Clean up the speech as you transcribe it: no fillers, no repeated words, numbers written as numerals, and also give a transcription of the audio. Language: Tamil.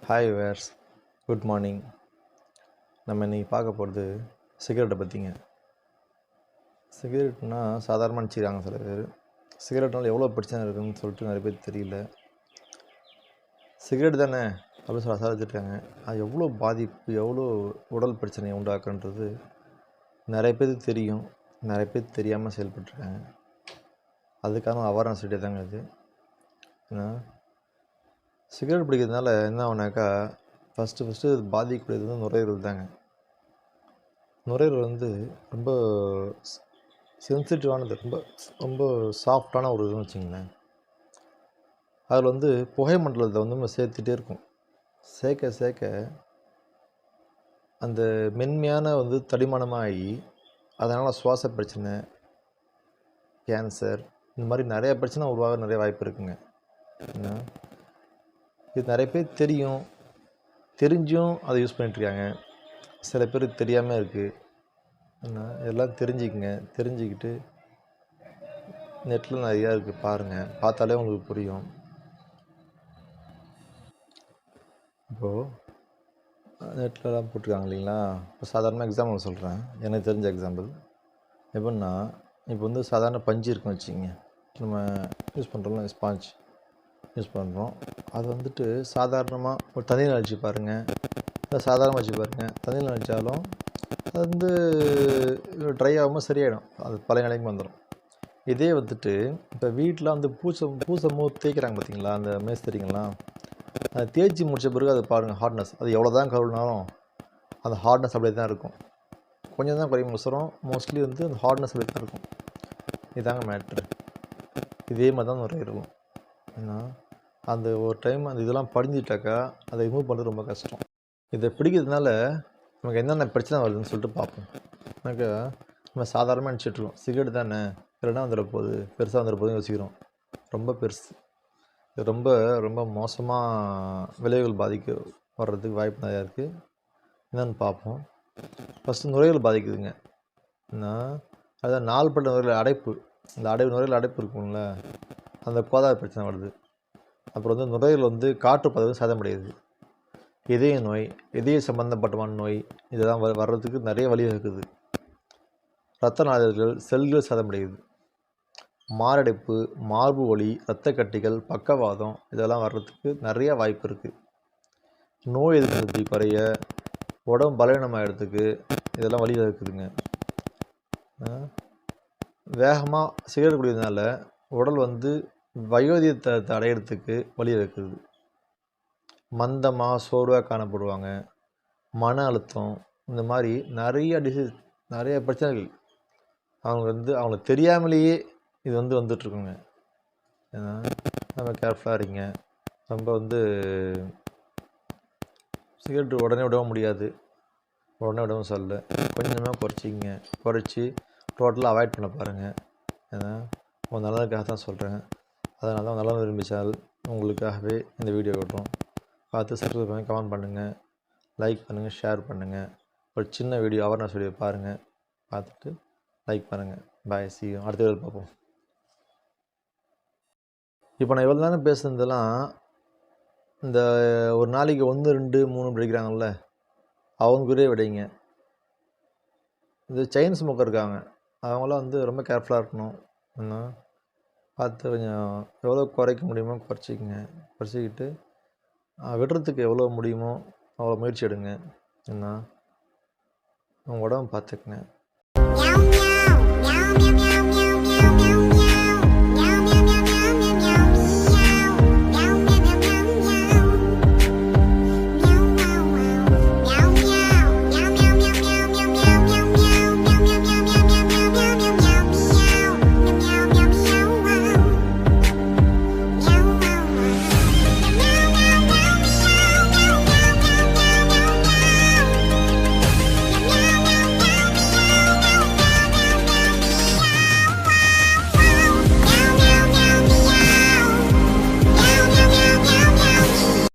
Hi verse, good morning. நம்ம இன்றைக்கி பார்க்க போகிறது சிகரெட்டை பற்றிங்க. சிகரெட்னா சாதாரணமாக நினச்சிக்கிறாங்க சில பேர். சிகரெட்னால எவ்வளோ பிரச்சனை இருக்குதுன்னு சொல்லிட்டு நிறைய பேர் தெரியல. சிகரெட் தானே அப்படின்னு சொல்லி அசாதிச்சிருக்காங்க. அது எவ்வளோ பாதிப்பு, எவ்வளோ உடல் பிரச்சனையை உண்டாக்குன்றது நிறைய பேருக்கு தெரியும், நிறைய பேர் தெரியாமல் செயல்பட்டுருக்காங்க. அதுக்கான அவேர்னஸ் வீடியோ தாங்க இது. ஏன்னா சிகரெட் பிடிக்கிறதுனால என்ன ஆகுனாக்கா, ஃபஸ்ட்டு பாதிக்கக்கூடியது வந்து நுரையீரல் தாங்க. நுரையீரல் வந்து ரொம்ப சென்சிட்டிவானது, ரொம்ப ரொம்ப சாஃப்டான ஒரு இதுன்னு வச்சுங்களேன். அதில் வந்து புகை மண்டலத்தை வந்து நம்ம சேர்த்துட்டே இருக்கும். சேர்க்க சேர்க்க அந்த மென்மையான வந்து தடிமனமாகி அதனால் சுவாச பிரச்சனை, கேன்சர், இந்த மாதிரி நிறைய பிரச்சனை உருவாக நிறைய வாய்ப்பு இருக்குங்க. ஏன்னா இது நிறைய பேர் தெரிஞ்சும் அதை யூஸ் பண்ணிகிட்ருக்காங்க. சில பேருக்கு தெரியாமல் இருக்குது. எல்லாம் தெரிஞ்சுக்கங்க. தெரிஞ்சுக்கிட்டு நெட்டில் நிறையா இருக்குது, பாருங்கள். பார்த்தாலே உங்களுக்கு புரியும். இப்போது நெட்லலாம் போட்டிருக்காங்க இல்லைங்களா. இப்போ சாதாரண எக்ஸாம்பிள் சொல்கிறேன், எனக்கு தெரிஞ்ச எக்ஸாம்பிள். எப்படின்னா, இப்போ வந்து சாதாரண பஞ்சு இருக்குன்னு வச்சுக்கிங்க. நம்ம யூஸ் பண்ணுறோம்ல, ஸ்பாஞ்ச் யூஸ் பண்ணுறோம். அது வந்துட்டு சாதாரணமாக ஒரு தண்ணியில் அடித்து பாருங்கள், இல்லை சாதாரணமாக வச்சு பாருங்கள். தண்ணியில் அடித்தாலும் அது வந்து ட்ரை ஆகாமல் சரியாயிடும், அது பழைய நிலைக்கு வந்துடும். இதே வந்துட்டு இப்போ வீட்டில் வந்து பூசம் தேய்க்கிறாங்க பார்த்தீங்களா, அந்த மேஸ்திரிங்கெல்லாம். அதை தேய்ச்சி முடித்த பிறகு அதை பாருங்கள், ஹார்ட்னஸ். அது எவ்வளோ தான் கழுவினாலும் அந்த ஹார்ட்னஸ் அப்படியே தான் இருக்கும். கொஞ்சம் தான் குறையும் அவசரம், மோஸ்ட்லி வந்து அந்த ஹார்ட்னஸ் அப்படியே தான் இருக்கும். இதாங்க மேட்ரு. இதே மாதிரி தான் நுரையீரலும். ஏன்னா அந்த ஒரு டைம் அந்த இதெல்லாம் படிஞ்சிட்டாக்கா அதை ரிமூவ் பண்ணுறது ரொம்ப கஷ்டம். இதை பிடிக்கிறதுனால நமக்கு என்னென்ன பிரச்சனை வருதுன்னு சொல்லிட்டு பார்ப்போம். எனக்கு நம்ம சாதாரணமாக நினச்சிட்ருக்கோம், சிகரெட் தானே, இல்லைன்னா வந்துட போகுது, பெருசாக வந்துட போகுதுன்னு யோசிக்கிறோம். ரொம்ப பெருசு. இது ரொம்ப ரொம்ப மோசமாக விளைவுகள் பாதிக்க வர்றதுக்கு வாய்ப்பு நிறையா இருக்குது. என்னென்னு பார்ப்போம். ஃபஸ்ட்டு நுரையீரல் பாதிக்குதுங்க. ஏன்னா அதான் நாள்பட்ட நுரையீரல் அடைப்பு, இந்த நுரையீரல் அடைப்பு இருக்கும்ல, அந்த கோளாறு பிரச்சனை வருது. அப்புறம் வந்து நுரையீரல் வந்து காற்று பதவி சேதமடையுது. இதய நோய், இதய சம்பந்தப்பட்டமான நோய், இதெல்லாம் வர்றதுக்கு நிறைய வழி இருக்குது. இரத்த நாளங்கள், செல்கள் சேதமடையுது. மாரடைப்பு, மார்பு வலி, இரத்த கட்டிகள், பக்கவாதம், இதெல்லாம் வர்றதுக்கு நிறைய வாய்ப்பு இருக்குது. நோய் எதிர்ப்பு சக்தி குறைய, உடம்பு பலவீனமாகிறதுக்கு இதெல்லாம் வழி இருக்குதுங்க. வேகமாக சிகரெட் குடிக்கிறதுனால உடல் வந்து வயோதிகத்தை அடையிறதுக்கு வழி இருக்குது. மந்தமாக சோர்வாக காணப்படுவாங்க. மன அழுத்தம், இந்த மாதிரி நிறைய டிசீஸ், நிறைய பிரச்சனைகள் அவங்களுக்கு தெரியாமலேயே இது வந்துட்டுருக்குங்க. ஏன்னா நம்ம கேர்ஃபுல்லாக இருங்க. ரொம்ப வந்து சிகரெட்டு உடனே விடவும் முடியாது, உடனே விடவும் சொல்லலை. கொஞ்சமாக குறைச்சி டோட்டலாக அவாய்ட் பண்ண பாருங்கள். ஏன்னா உங்கள் நல்லதுக்காக தான் சொல்கிறேன். அதனால தான் நல்லது விரும்பிச்சால் உங்களுக்காகவே இந்த வீடியோ விடுறோம். பார்த்து சப்ஸ்கிரைப் பண்ணி கமெண்ட் பண்ணுங்கள், லைக் பண்ணுங்கள், ஷேர் பண்ணுங்கள். ஒரு சின்ன வீடியோ அவேர்னஸ் வீடியோ பாருங்கள், பார்த்துட்டு லைக் பண்ணுங்கள். பாய், see you. அடுத்த வீடியோ பார்ப்போம். இப்போ நான் எவ்வளோ நேரம் பேசுனதெல்லாம் இந்த ஒரு நாளைக்கு 1, 2, 3 படிக்கிறாங்கல்ல, அவங்களுக்குரிய விடைங்க. இந்த செயின் ஸ்மோக்கர் இருக்காங்க, அவங்களாம் வந்து ரொம்ப கேர்ஃபுல்லாக இருக்கணும். பார்த்து கொஞ்சம் எவ்வளோ குறைக்க முடியுமோ குறைச்சிக்கிட்டு விடுறதுக்கு எவ்வளோ முடியுமோ அவ்வளோ முயற்சி எடுங்க. ஏன்னா உங்கள் உடம்பு பார்த்துக்குங்க.